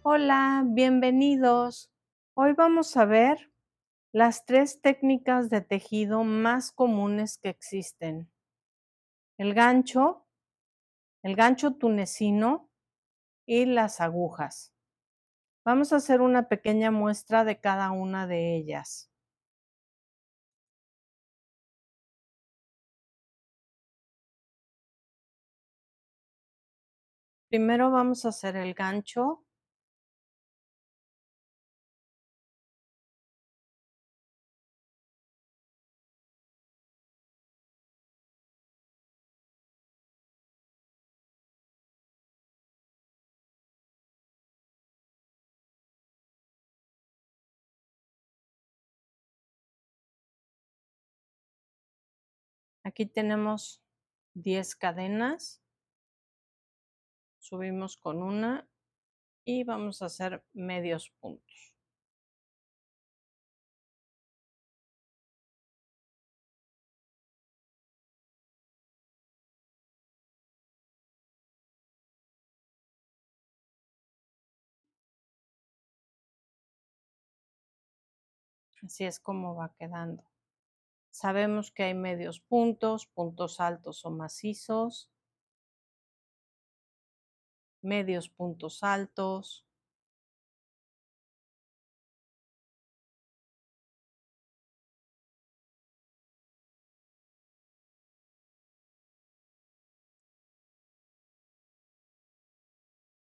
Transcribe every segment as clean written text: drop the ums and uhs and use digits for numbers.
Hola, bienvenidos. Hoy vamos a ver las tres técnicas de tejido más comunes que existen. El gancho, el gancho tunecino y las agujas. Vamos a hacer una pequeña muestra de cada una de ellas. Primero vamos a hacer el gancho. Aquí tenemos 10 cadenas. Subimos con una y vamos a hacer medios puntos. Así es como va quedando. Sabemos que hay medios puntos, puntos altos o macizos, medios puntos altos.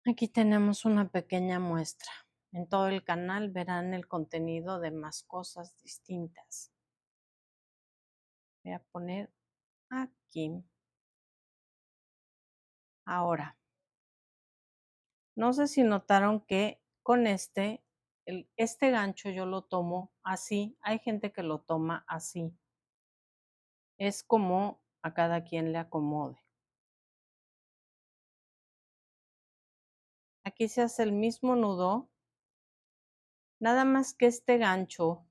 Aquí tenemos una pequeña muestra. En todo el canal verán el contenido de más cosas distintas. Voy a poner aquí. Ahora, no sé si notaron que con este gancho yo lo tomo así. Hay gente que lo toma así. Es como a cada quien le acomode. Aquí se hace el mismo nudo, nada más que este gancho,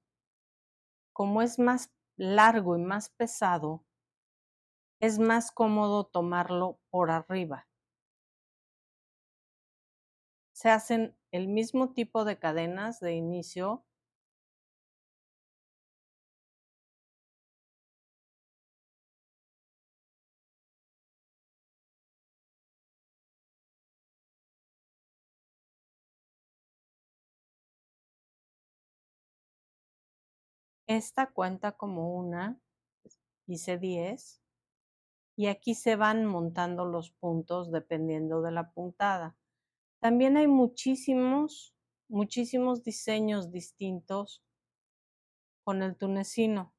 como es más largo y más pesado, es más cómodo tomarlo por arriba. Se hacen el mismo tipo de cadenas de inicio. Esta cuenta como una, hice 10, y aquí se van montando los puntos dependiendo de la puntada. También hay muchísimos diseños distintos con el tunecino.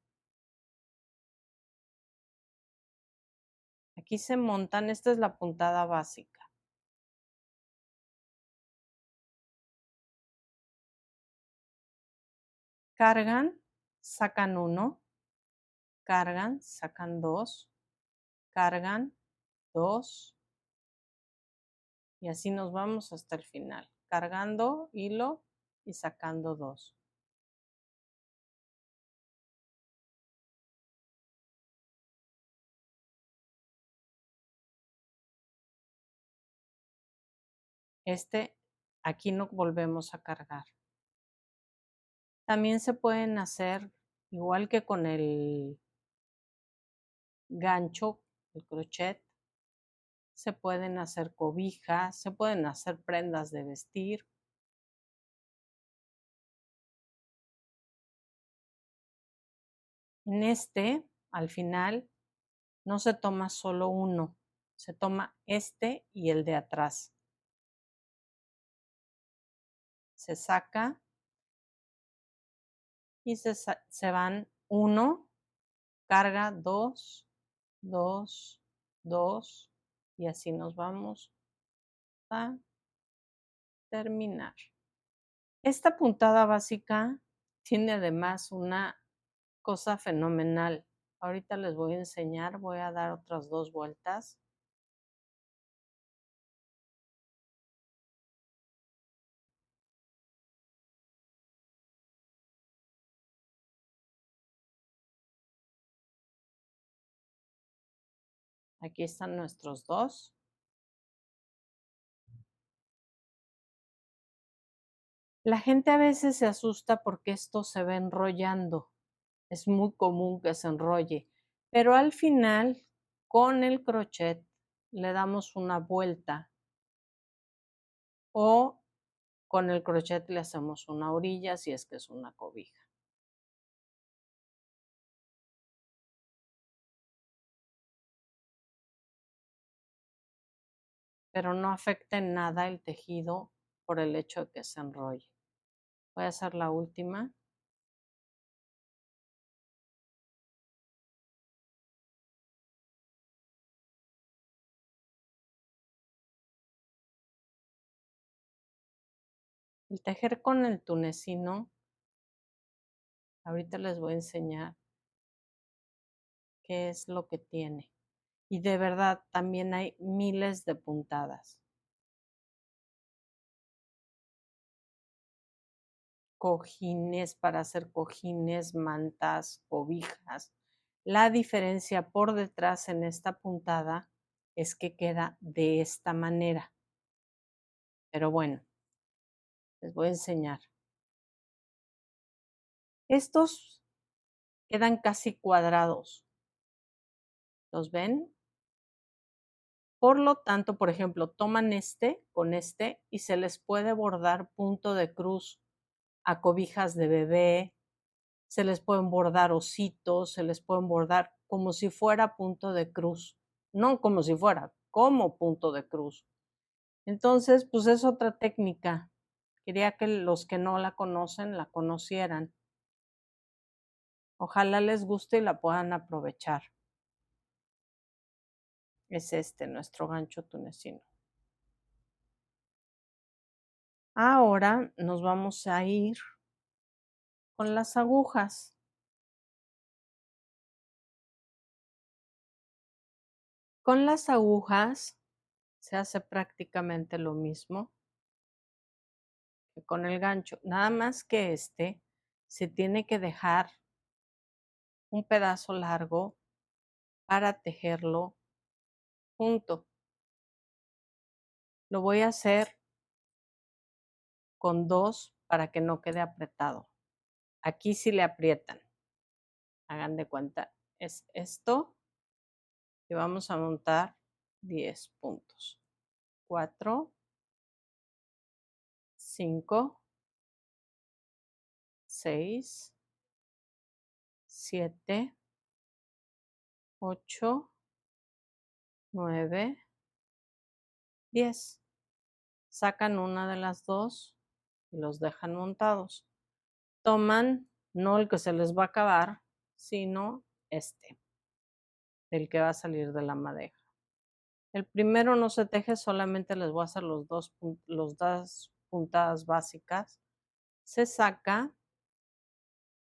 Aquí se montan, esta es la puntada básica. Cargan, sacan uno, cargan, sacan dos, cargan, dos, y así nos vamos hasta el final, cargando hilo y sacando dos. Aquí no volvemos a cargar. También se pueden hacer, igual que con el gancho, el crochet, se pueden hacer cobijas, se pueden hacer prendas de vestir. Al final, no se toma solo uno, se toma este y el de atrás. Se saca y se van uno, carga dos, dos, dos, y así nos vamos a terminar. Esta puntada básica tiene además una cosa fenomenal. Ahorita les voy a enseñar, voy a dar otras 2 vueltas. Aquí están nuestros dos. La gente a veces se asusta porque esto se va enrollando. Es muy común que se enrolle, pero al final, con el crochet, le damos una vuelta o con el crochet le hacemos una orilla si es que es una cobija. Pero no afecta en nada el tejido por el hecho de que se enrolle. Voy a hacer la última. El tejer con el tunecino, ahorita les voy a enseñar qué es lo que tiene. Y de verdad, también hay miles de puntadas. Cojines, para hacer cojines, mantas, cobijas. La diferencia por detrás en esta puntada es que queda de esta manera. Pero bueno, les voy a enseñar. Estos quedan casi cuadrados. ¿Los ven? Por lo tanto, por ejemplo, toman con este y se les puede bordar punto de cruz a cobijas de bebé, se les pueden bordar ositos, se les pueden bordar como si fuera punto de cruz, no como si fuera, como punto de cruz. Entonces, pues es otra técnica. Quería que los que no la conocen la conocieran. Ojalá les guste y la puedan aprovechar. Es nuestro gancho tunecino. Ahora nos vamos a ir con las agujas. Con las agujas se hace prácticamente lo mismo que con el gancho, nada más que se tiene que dejar un pedazo largo para tejerlo junto. Lo voy a hacer con dos para que no quede apretado. Aquí sí le aprietan. Hagan de cuenta, es esto y vamos a montar 10 puntos. 4, 5, 6, 7, 8, 9, 10. Sacan una de las dos y los dejan montados. Toman no el que se les va a acabar, sino el que va a salir de la madeja. El primero no se teje, solamente les voy a hacer los dos puntadas básicas. Se saca,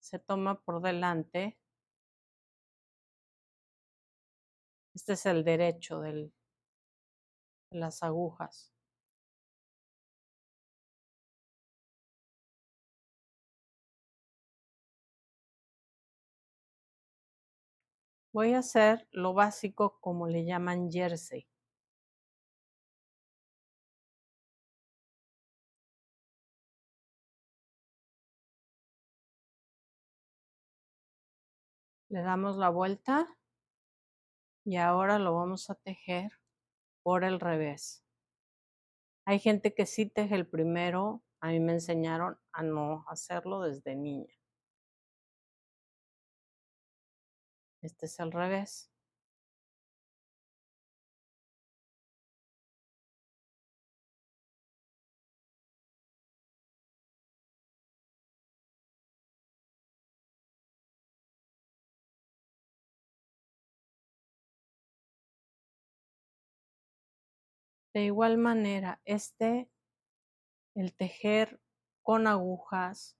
se toma por delante. Este es el derecho de las agujas. Voy a hacer lo básico como le llaman jersey. Le damos la vuelta y ahora lo vamos a tejer por el revés. Hay gente que sí teje el primero, a mí me enseñaron a no hacerlo desde niña. Este es el revés. De igual manera, el tejer con agujas,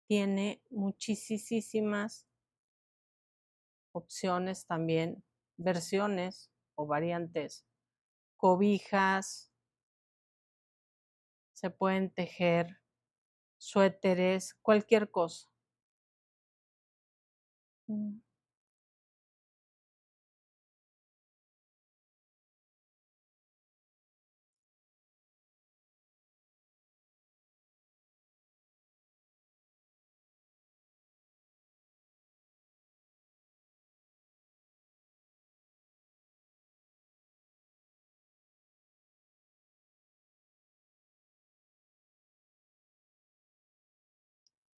tiene muchísimas opciones también, versiones o variantes. Cobijas, se pueden tejer suéteres, cualquier cosa.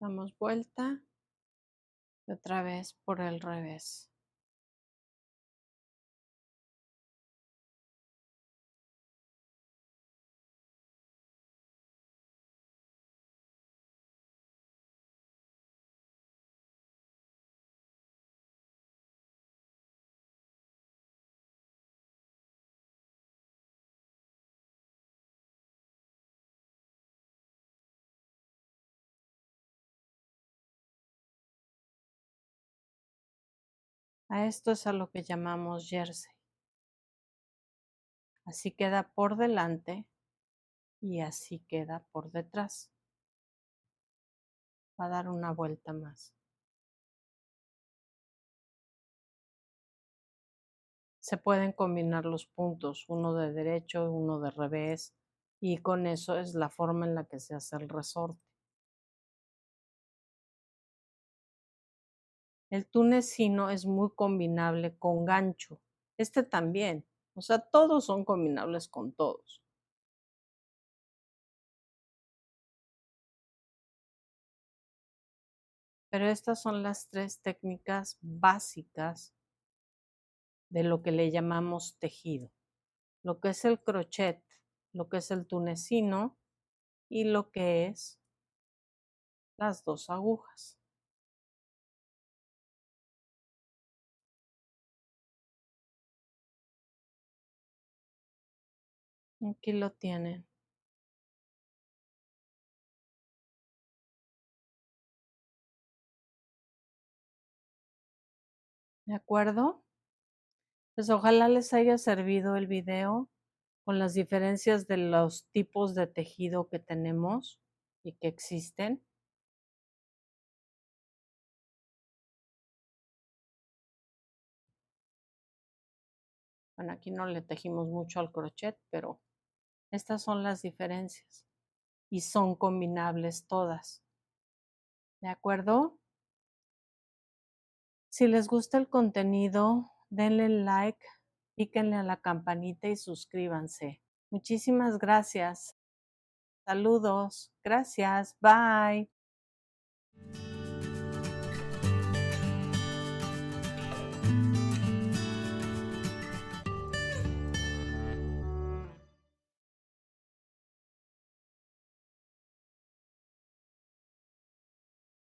Damos vuelta y otra vez por el revés. A esto es a lo que llamamos jersey. Así queda por delante y así queda por detrás. Va a dar una vuelta más. Se pueden combinar los puntos, uno de derecho, uno de revés, y con eso es la forma en la que se hace el resorte. El tunecino es muy combinable con gancho. Este también. O sea, todos son combinables con todos. Pero estas son las 3 técnicas básicas de lo que le llamamos tejido. Lo que es el crochet, lo que es el tunecino y lo que es las 2 agujas. Aquí lo tienen. ¿De acuerdo? Pues ojalá les haya servido el video con las diferencias de los tipos de tejido que tenemos y que existen. Bueno, aquí no le tejimos mucho al crochet, pero estas son las diferencias y son combinables todas. ¿De acuerdo? Si les gusta el contenido, denle like, píquenle a la campanita y suscríbanse. Muchísimas gracias. Saludos. Gracias. Bye.